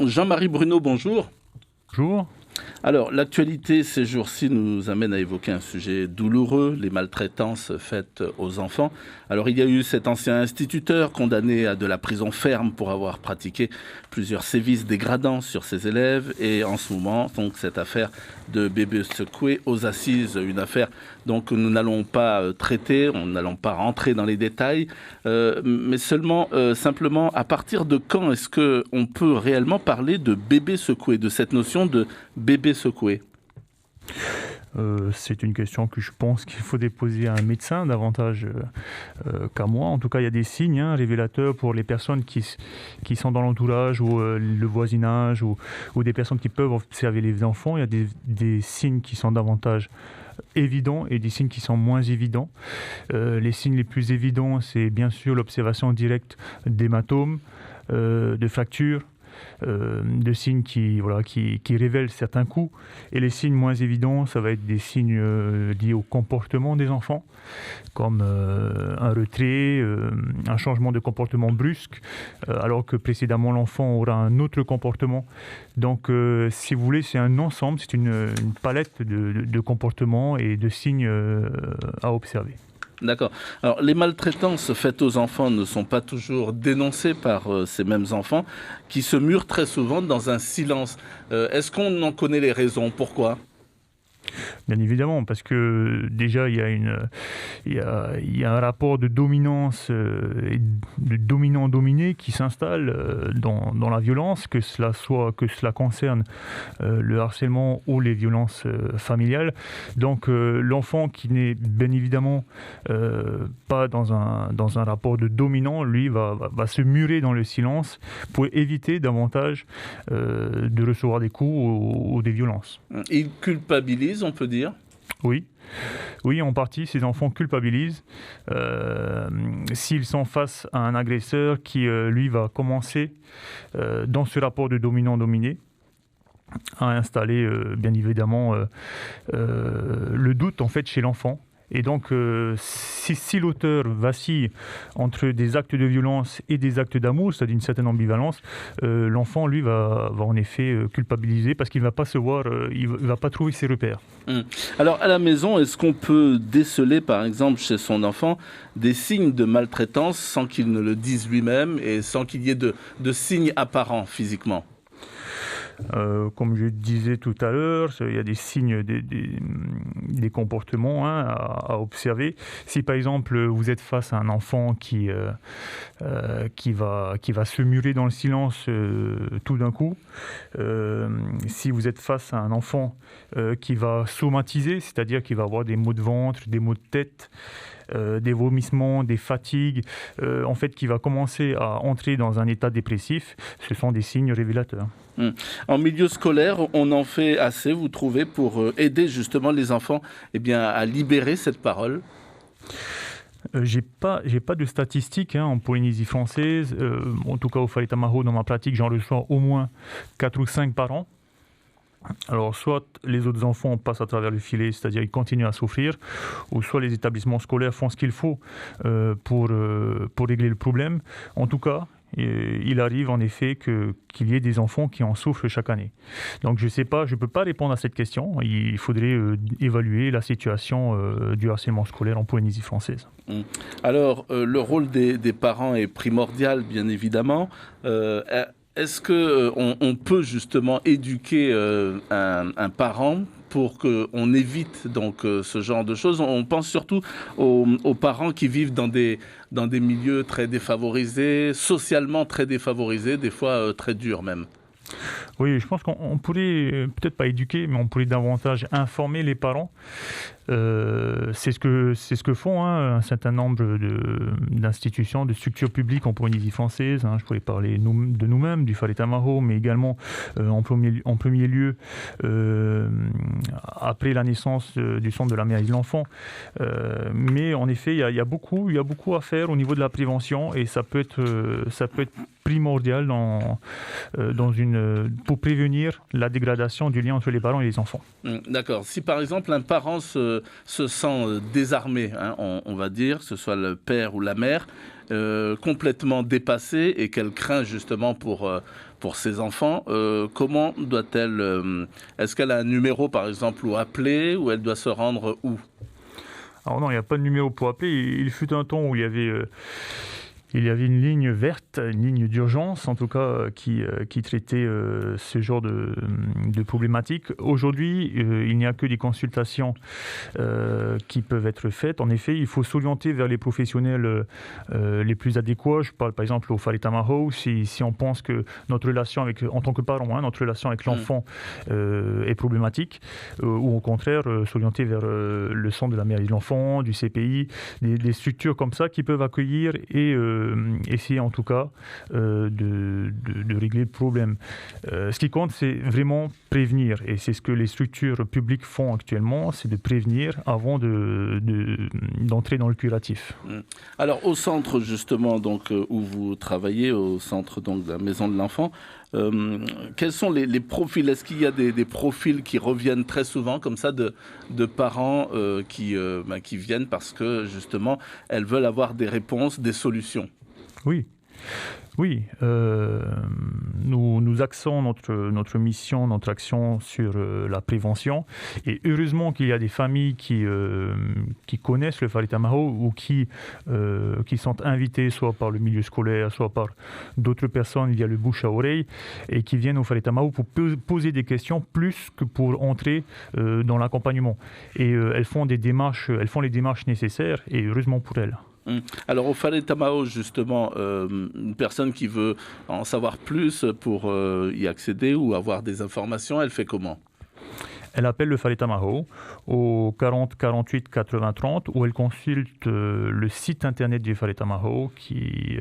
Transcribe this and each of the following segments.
Jean-Marie Bruno, bonjour. Bonjour. Alors, l'actualité ces jours-ci nous amène à évoquer un sujet douloureux, les maltraitances faites aux enfants. Alors, il y a eu cet ancien instituteur condamné à de la prison ferme pour avoir pratiqué plusieurs sévices dégradants sur ses élèves. Et en ce moment, donc, cette affaire de bébé secoué aux assises, une affaire donc nous n'allons pas traiter, nous n'allons pas rentrer dans les détails, mais seulement, simplement, à partir de quand est-ce qu'on peut réellement parler de bébé secoué, de cette notion de bébé secoué? C'est une question que je pense qu'il faut déposer à un médecin davantage qu'à moi. En tout cas, il y a des signes révélateurs pour les personnes qui sont dans l'entourage ou le voisinage ou des personnes qui peuvent observer les enfants. Il y a des signes qui sont davantage évidents et des signes qui sont moins évidents. Les signes les plus évidents, c'est bien sûr l'observation directe d'hématomes, de fractures, de signes qui révèlent certains coups. Et les signes moins évidents, ça va être des signes liés au comportement des enfants, comme un retrait, un changement de comportement brusque, alors que précédemment l'enfant aura un autre comportement. Donc, si vous voulez, c'est un ensemble, c'est une palette de comportements et de signes à observer. D'accord. Alors, les maltraitances faites aux enfants ne sont pas toujours dénoncées par ces mêmes enfants qui se murent très souvent dans un silence. Est-ce qu'on en connaît les raisons? Pourquoi? Bien évidemment, parce que déjà il y a un rapport de dominance et de dominant-dominé qui s'installe dans la violence, que cela concerne le harcèlement ou les violences familiales. Donc l'enfant qui n'est bien évidemment pas dans un rapport de dominant, lui va se murer dans le silence pour éviter davantage de recevoir des coups ou des violences. Ils culpabilisent, on peut dire? Oui, en partie, ces enfants culpabilisent s'ils sont face à un agresseur qui, lui, va commencer dans ce rapport de dominant-dominé à installer, bien évidemment, le doute en fait chez l'enfant. Et donc, si l'auteur vacille entre des actes de violence et des actes d'amour, c'est-à-dire une certaine ambivalence, l'enfant, lui, va en effet culpabiliser parce qu'il ne va pas se voir, il ne va pas trouver ses repères. Alors, à la maison, est-ce qu'on peut déceler, par exemple, chez son enfant, des signes de maltraitance sans qu'il ne le dise lui-même et sans qu'il y ait de signes apparents physiquement? Comme je disais tout à l'heure, il y a des signes, des comportements à observer. Si par exemple vous êtes face à un enfant qui va se murer dans le silence tout d'un coup, si vous êtes face à un enfant qui va somatiser, c'est-à-dire qui va avoir des maux de ventre, des maux de tête, des vomissements, des fatigues, en fait qui va commencer à entrer dans un état dépressif, ce sont des signes révélateurs. En milieu scolaire, on en fait assez, vous trouvez, pour aider justement les enfants à libérer cette parole? J'ai pas de statistiques en Polynésie française. En tout cas, au Whare Tamaho, dans ma pratique, j'en reçois au moins 4 ou 5 par an. Alors, soit les autres enfants passent à travers le filet, c'est-à-dire ils continuent à souffrir, ou soit les établissements scolaires font ce qu'il faut pour régler le problème. En tout cas, il arrive en effet qu'il y ait des enfants qui en souffrent chaque année. Donc je ne peux pas répondre à cette question. Il faudrait évaluer la situation du harcèlement scolaire en Polynésie française. Alors, le rôle des parents est primordial, bien évidemment. Est-ce qu'on peut justement éduquer un parent pour qu'on évite donc ce genre de choses? On pense surtout aux parents qui vivent dans des milieux très défavorisés, socialement très défavorisés, des fois très durs même. Oui, je pense qu'on pourrait peut-être pas éduquer, mais on pourrait davantage informer les parents. C'est ce que font un certain nombre d'institutions, de structures publiques en Polynésie française. Je pourrais parler de nous-mêmes, du Whare Tamaho, mais également en premier lieu, après la naissance du centre de la mère et de l'enfant. Mais en effet, il y a beaucoup à faire au niveau de la prévention et ça peut être primordial pour prévenir la dégradation du lien entre les parents et les enfants. D'accord. Si par exemple un parent se sent désarmé, hein, on va dire, que ce soit le père ou la mère, complètement dépassée et qu'elle craint justement pour ses enfants, comment doit-elle... est-ce qu'elle a un numéro par exemple où appeler, ou elle doit se rendre où? Alors non, il n'y a pas de numéro pour appeler. Il fut un temps où il y avait une ligne verte, une ligne d'urgence en tout cas, qui traitait ce genre de problématiques. Aujourd'hui, il n'y a que des consultations qui peuvent être faites. En effet, il faut s'orienter vers les professionnels les plus adéquats. Je parle par exemple au Whare Tamaho. Si on pense que notre relation en tant que parent, notre relation avec l'enfant est problématique, ou au contraire, s'orienter vers le centre de la mère et de l'enfant, du CPI, des structures comme ça qui peuvent accueillir et essayer en tout cas de régler le problème. Ce qui compte, c'est vraiment prévenir, et c'est ce que les structures publiques font actuellement, c'est de prévenir avant d'entrer dans le curatif. Alors au centre justement donc, où vous travaillez, au centre donc, de la Maison de l'Enfant, quels sont les profils? Est-ce qu'il y a des profils qui reviennent très souvent comme ça de parents qui viennent parce que justement elles veulent avoir des réponses, des solutions? Oui, nous axons notre mission, notre action sur la prévention, et heureusement qu'il y a des familles qui connaissent le Whare Tamaho ou qui sont invitées soit par le milieu scolaire, soit par d'autres personnes via le bouche à oreille, et qui viennent au Whare Tamaho pour poser des questions plus que pour entrer dans l'accompagnement. Et elles font les démarches nécessaires, et heureusement pour elles. Alors au Whare Tamaho justement, une personne qui veut en savoir plus pour y accéder ou avoir des informations, elle fait comment? Elle appelle le Whare Tamaho au 40 48 80 30, où elle consulte le site internet du Whare Tamaho qui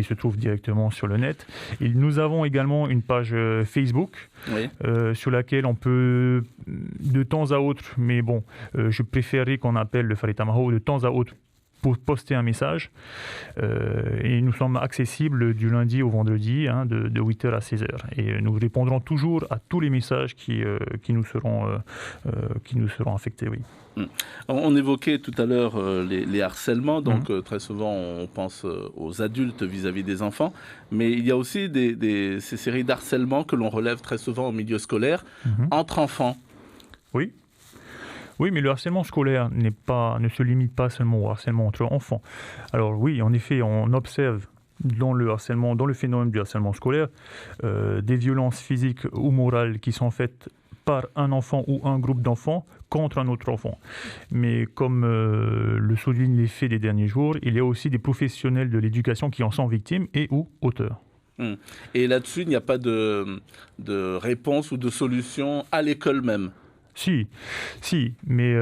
se trouve directement sur le net. Et nous avons également une page Facebook, oui, sur laquelle on peut de temps à autre, mais bon, je préférerais qu'on appelle le Whare Tamaho de temps à autre pour poster un message. Et nous sommes accessibles du lundi au vendredi, de 8h à 16h. Et nous répondrons toujours à tous les messages qui nous seront affectés. Oui. On évoquait tout à l'heure les harcèlements, donc très souvent on pense aux adultes vis-à-vis des enfants, mais il y a aussi ces séries d'harcèlements que l'on relève très souvent au milieu scolaire, entre enfants. Oui, mais le harcèlement scolaire ne se limite pas seulement au harcèlement entre enfants. Alors oui, en effet, on observe dans le phénomène du harcèlement scolaire, des violences physiques ou morales qui sont faites par un enfant ou un groupe d'enfants contre un autre enfant. Mais comme le soulignent les faits des derniers jours, il y a aussi des professionnels de l'éducation qui en sont victimes et ou auteurs. Et là-dessus, il n'y a pas de réponse ou de solution à l'école même? Si, mais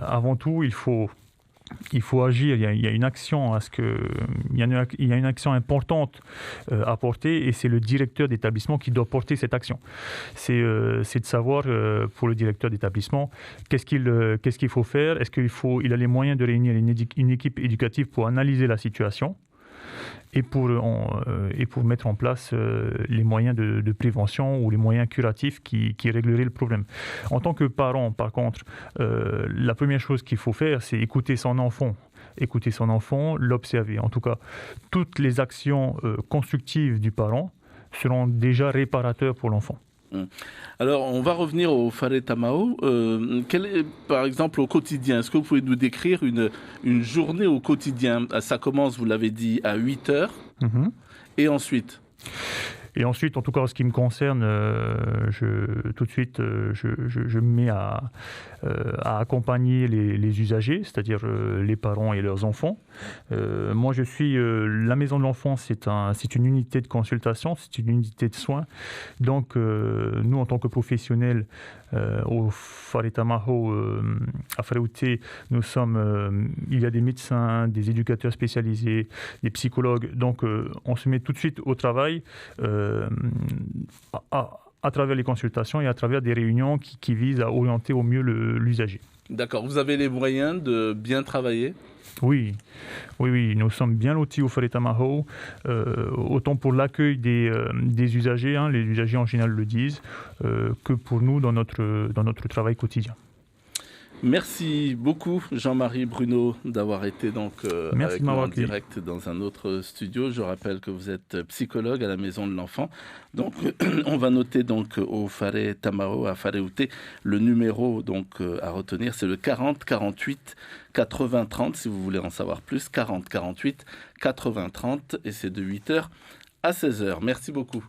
avant tout, il faut agir. Il y a une action il y a une action importante à porter, et c'est le directeur d'établissement qui doit porter cette action. C'est de savoir pour le directeur d'établissement qu'est-ce qu'il faut faire. Est-ce qu'il a les moyens de réunir une équipe éducative pour analyser la situation et pour mettre en place les moyens de prévention ou les moyens curatifs qui régleraient le problème. En tant que parent, par contre, la première chose qu'il faut faire, c'est écouter son enfant, l'observer. En tout cas, toutes les actions constructives du parent seront déjà réparateurs pour l'enfant. Alors, on va revenir au Whare Tamaho. Quel est, par exemple, au quotidien? Est-ce que vous pouvez nous décrire une journée au quotidien? Ça commence, vous l'avez dit, à 8h. Et ensuite? Et ensuite, en tout cas, en ce qui me concerne, tout de suite, je me mets à accompagner les usagers, c'est-à-dire les parents et leurs enfants. Moi, la Maison de l'Enfant, c'est une unité de consultation, c'est une unité de soins. Donc, nous, en tant que professionnels, au Whare Tamaho, à Whare, il y a des médecins, des éducateurs spécialisés, des psychologues. Donc, on se met tout de suite au travail à travers les consultations et à travers des réunions qui visent à orienter au mieux l'usager. D'accord. Vous avez les moyens de bien travailler? Oui, oui, nous sommes bien lotis au Forêt Tamaho, autant pour l'accueil des usagers, hein, les usagers en général le disent, que pour nous dans notre travail quotidien. Merci beaucoup Jean-Marie Bruno d'avoir été donc Merci avec de nous m'avoir en accueilli. direct dans un autre studio. Je rappelle que vous êtes psychologue à la Maison de l'Enfant. Donc on va noter donc au Fare Tamao à Fareute le numéro donc à retenir, c'est le 40 48 80 30 si vous voulez en savoir plus. 40 48 80 30 et c'est de 8h à 16h. Merci beaucoup.